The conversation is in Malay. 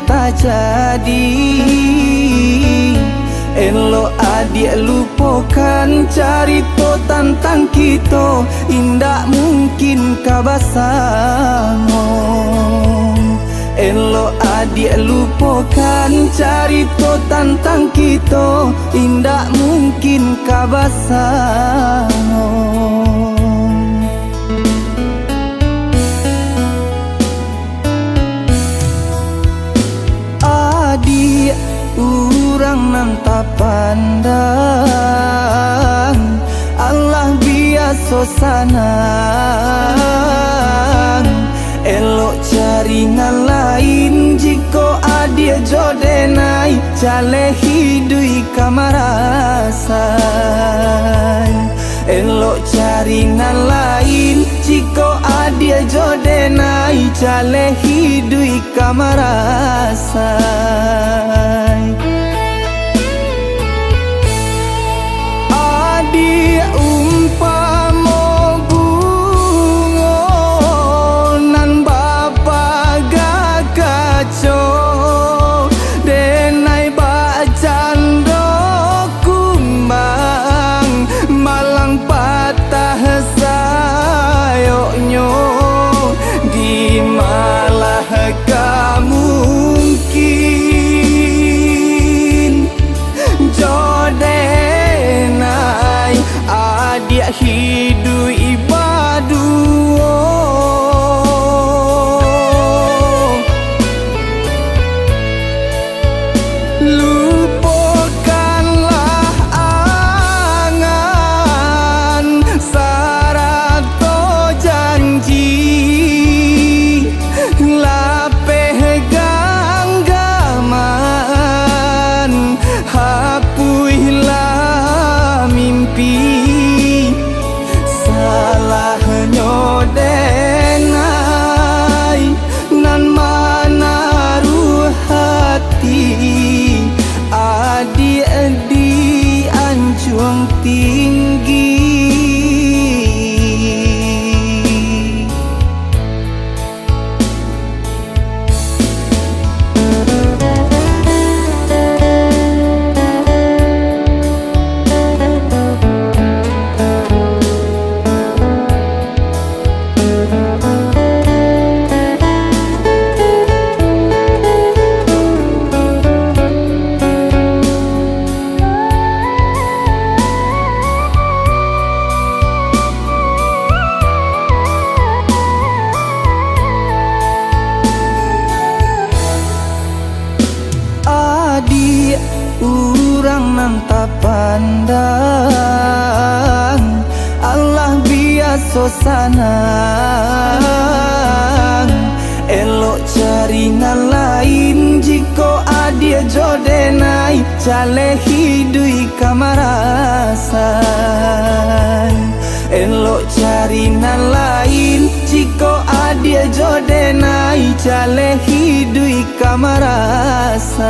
tak jadi. Elok adik lupakan carito tentang kita, indak mungkin kabasamo. Elok adik lupakan carito tentang kita, indak mungkin kabasamo. Adik urang nan tak pandang, Allah biasa sanang. Elok caringan lain jika adik jodenai, cale hidui kamarasan. Elok caringan lain jika adik jodenai, cale hidui kamarasan. Adik umpama bunga nan bapa gak kacau, denai bak cando kumbang, malang patah sayoknyo, di malah mungkin jodenai adik hidup ibaduo. Lupakanlah angan sarato janji, lapeh ganggaman, hapuilah mimpi. Salahnya denai nan menaruh hati, adik di anjung tinggi. Adik urang nan tak pandang, Allah biasa sanang. Elok caringan lain jika adik jodenai, cale hidui kamarasan. Elok caringan lain jika adik jodenai, cale hidui kamarasan.